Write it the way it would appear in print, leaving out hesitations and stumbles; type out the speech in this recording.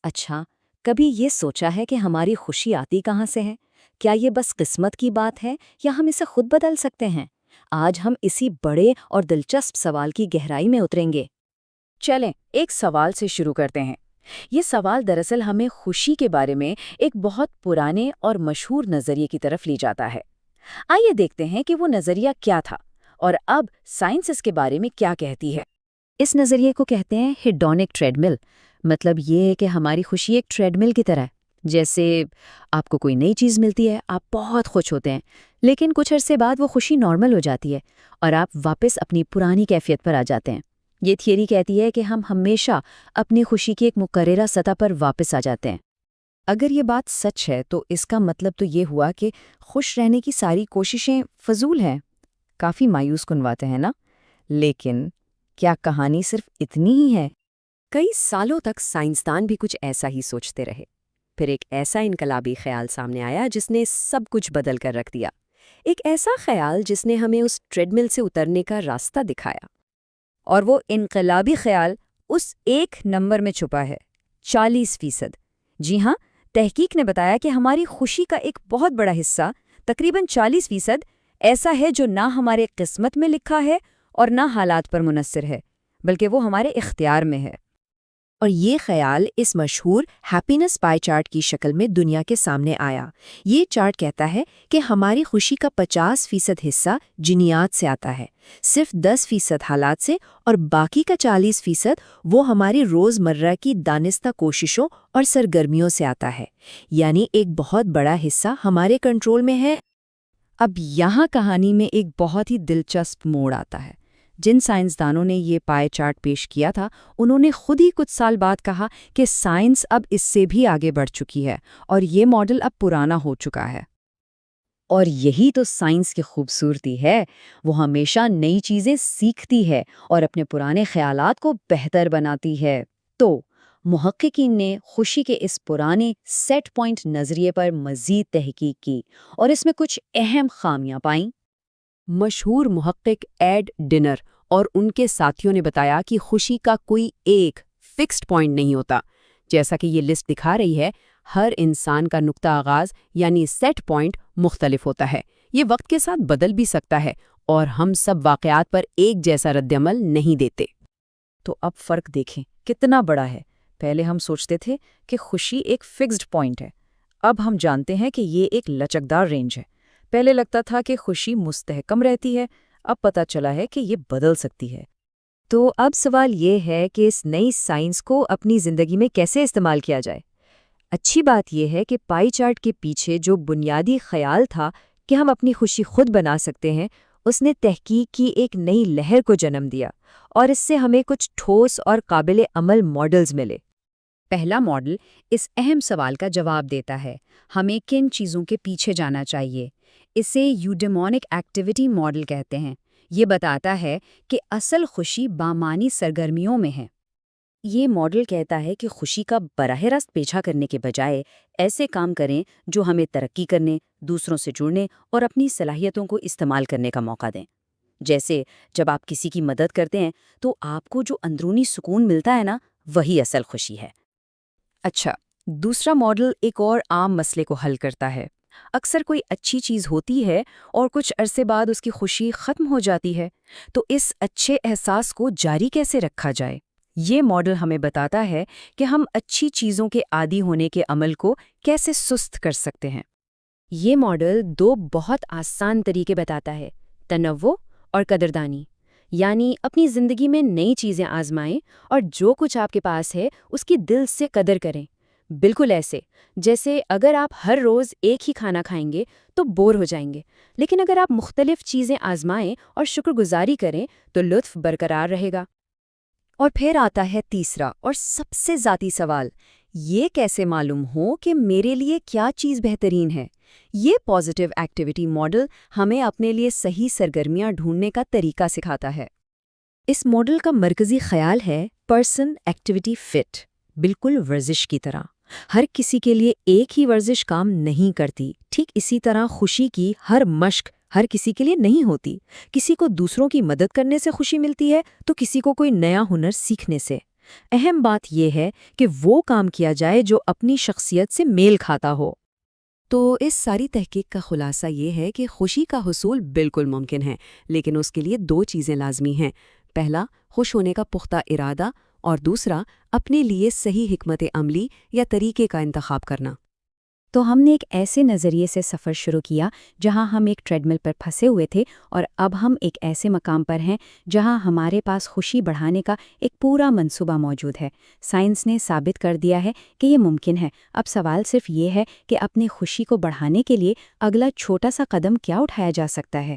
اچھا، کبھی یہ سوچا ہے کہ ہماری خوشی آتی کہاں سے ہے؟ کیا یہ بس قسمت کی بات ہے یا ہم اسے خود بدل سکتے ہیں؟ آج ہم اسی بڑے اور دلچسپ سوال کی گہرائی میں اتریں گے۔ چلیں ایک سوال سے شروع کرتے ہیں۔ یہ سوال دراصل ہمیں خوشی کے بارے میں ایک بہت پرانے اور مشہور نظریے کی طرف لے جاتا ہے۔ آئیے دیکھتے ہیں کہ وہ نظریہ کیا تھا اور اب سائنس اس کے بارے میں کیا کہتی ہے۔ اس نظریے کو کہتے ہیں ہیڈونک ٹریڈ مل۔ مطلب یہ ہے کہ ہماری خوشی ایک ٹریڈ مل کی طرح ہے۔ جیسے آپ کو کوئی نئی چیز ملتی ہے، آپ بہت خوش ہوتے ہیں، لیکن کچھ عرصے بعد وہ خوشی نارمل ہو جاتی ہے اور آپ واپس اپنی پرانی کیفیت پر آ جاتے ہیں۔ یہ تھیوری کہتی ہے کہ ہم ہمیشہ اپنی خوشی کی ایک مقررہ سطح پر واپس آ جاتے ہیں۔ اگر یہ بات سچ ہے تو اس کا مطلب تو یہ ہوا کہ خوش رہنے کی ساری کوششیں فضول ہیں۔ کافی مایوس کنواتے ہیں نا؟ لیکن کیا کہانی صرف اتنی ہی ہے؟ کئی سالوں تک سائنسدان بھی کچھ ایسا ہی سوچتے رہے۔ پھر ایک ایسا انقلابی خیال سامنے آیا جس نے سب کچھ بدل کر رکھ دیا۔ ایک ایسا خیال جس نے ہمیں اس ٹریڈ مل سے اترنے کا راستہ دکھایا۔ اور وہ انقلابی خیال اس ایک نمبر میں چھپا ہے، 40%۔ جی ہاں، تحقیق نے بتایا کہ ہماری خوشی کا ایک بہت بڑا حصہ، تقریباً 40%، ایسا ہے جو نہ ہمارے قسمت میں لکھا ہے اور نہ حالات پر منحصر ہے، بلکہ وہ ہمارے اختیار میں ہے۔ اور یہ خیال اس مشہور ہیپینس پائی چارٹ کی شکل میں دنیا کے سامنے آیا۔ یہ چارٹ کہتا ہے کہ ہماری خوشی کا 50% حصہ جینیات سے آتا ہے، صرف 10% حالات سے، اور باقی کا 40% وہ ہماری روزمرہ کی دانستہ کوششوں اور سرگرمیوں سے آتا ہے۔ یعنی ایک بہت بڑا حصہ ہمارے کنٹرول میں ہے۔ اب یہاں کہانی میں ایک بہت ہی دلچسپ موڑ آتا ہے۔ جن سائنسدانوں نے یہ پائے چارٹ پیش کیا تھا، انہوں نے خود ہی کچھ سال بعد کہا کہ سائنس اب اس سے بھی آگے بڑھ چکی ہے اور یہ ماڈل اب پرانا ہو چکا ہے۔ اور یہی تو سائنس کی خوبصورتی ہے، وہ ہمیشہ نئی چیزیں سیکھتی ہے اور اپنے پرانے خیالات کو بہتر بناتی ہے۔ تو محققین نے خوشی کے اس پرانے سیٹ پوائنٹ نظریے پر مزید تحقیق کی اور اس میں کچھ اہم خامیاں پائیں۔ مشہور محقق ایڈ ڈنر اور ان کے ساتھیوں نے بتایا کہ خوشی کا کوئی ایک فکسڈ پوائنٹ نہیں ہوتا۔ جیسا کہ یہ لسٹ دکھا رہی ہے، ہر انسان کا نقطہ آغاز یعنی سیٹ پوائنٹ مختلف ہوتا ہے۔ یہ وقت کے ساتھ بدل بھی سکتا ہے اور ہم سب واقعات پر ایک جیسا رد عمل نہیں دیتے۔ تو اب فرق دیکھیں کتنا بڑا ہے۔ پہلے ہم سوچتے تھے کہ خوشی ایک فکسڈ پوائنٹ ہے، اب ہم جانتے ہیں کہ یہ ایک لچکدار رینج ہے۔ پہلے لگتا تھا کہ خوشی مستحکم رہتی ہے، اب پتہ چلا ہے کہ یہ بدل سکتی ہے۔ تو اب سوال یہ ہے کہ اس نئی سائنس کو اپنی زندگی میں کیسے استعمال کیا جائے؟ اچھی بات یہ ہے کہ پائی چارٹ کے پیچھے جو بنیادی خیال تھا کہ ہم اپنی خوشی خود بنا سکتے ہیں، اس نے تحقیق کی ایک نئی لہر کو جنم دیا، اور اس سے ہمیں کچھ ٹھوس اور قابل عمل ماڈلز ملے۔ پہلا ماڈل اس اہم سوال کا جواب دیتا ہے، ہمیں کن چیزوں کے پیچھے جانا چاہیے۔ اسے یوڈیمونک ایکٹیویٹی ماڈل کہتے ہیں۔ یہ بتاتا ہے کہ اصل خوشی بامعنی سرگرمیوں میں ہے۔ یہ ماڈل کہتا ہے کہ خوشی کا براہ راست پیچھا کرنے کے بجائے ایسے کام کریں جو ہمیں ترقی کرنے، دوسروں سے جڑنے اور اپنی صلاحیتوں کو استعمال کرنے کا موقع دیں۔ جیسے جب آپ کسی کی مدد کرتے ہیں تو آپ کو جو اندرونی سکون ملتا ہے نا، وہی اصل خوشی ہے۔ اچھا، دوسرا ماڈل ایک اور عام مسئلے کو حل کرتا ہے۔ اکثر کوئی اچھی چیز ہوتی ہے اور کچھ عرصے بعد اس کی خوشی ختم ہو جاتی ہے، تو اس اچھے احساس کو جاری کیسے رکھا جائے؟ یہ ماڈل ہمیں بتاتا ہے کہ ہم اچھی چیزوں کے عادی ہونے کے عمل کو کیسے سست کر سکتے ہیں۔ یہ ماڈل دو بہت آسان طریقے بتاتا ہے، تنوع اور قدردانی۔ یعنی اپنی زندگی میں نئی چیزیں آزمائیں اور جو کچھ آپ کے پاس ہے اس کی دل سے قدر کریں۔ بالکل ایسے جیسے اگر آپ ہر روز ایک ہی کھانا کھائیں گے تو بور ہو جائیں گے، لیکن اگر آپ مختلف چیزیں آزمائیں اور شکر گزاری کریں تو لطف برقرار رہے گا۔ اور پھر آتا ہے تیسرا اور سب سے ذاتی سوال، یہ کیسے معلوم ہو کہ میرے لیے کیا چیز بہترین ہے؟ یہ پازیٹیو ایکٹیویٹی ماڈل ہمیں اپنے لیے صحیح سرگرمیاں ڈھونڈنے کا طریقہ سکھاتا ہے۔ اس ماڈل کا مرکزی خیال ہے پرسن ایکٹیویٹی فٹ، بالکل ورزش کی طرح۔ ہر کسی کے لیے ایک ہی ورزش کام نہیں کرتی، ٹھیک اسی طرح خوشی کی ہر مشق ہر کسی کے لیے نہیں ہوتی۔ کسی کو دوسروں کی مدد کرنے سے خوشی ملتی ہے تو کسی کو کوئی نیا ہنر سیکھنے سے۔ اہم بات یہ ہے کہ وہ کام کیا جائے جو اپنی شخصیت سے میل کھاتا ہو۔ تو اس ساری تحقیق کا خلاصہ یہ ہے کہ خوشی کا حصول بالکل ممکن ہے، لیکن اس کے لیے 2 چیزیں لازمی ہیں۔ پہلا، خوش ہونے کا پختہ ارادہ، اور دوسرا، اپنے لیے صحیح حکمت عملی یا طریقے کا انتخاب کرنا۔ تو ہم نے ایک ایسے نظریے سے سفر شروع کیا جہاں ہم ایک ٹریڈ مل پر پھنسے ہوئے تھے، اور اب ہم ایک ایسے مقام پر ہیں جہاں ہمارے پاس خوشی بڑھانے کا ایک پورا منصوبہ موجود ہے۔ سائنس نے ثابت کر دیا ہے کہ یہ ممکن ہے۔ اب سوال صرف یہ ہے کہ اپنی خوشی کو بڑھانے کے لیے اگلا چھوٹا سا قدم کیا اٹھایا جا سکتا ہے۔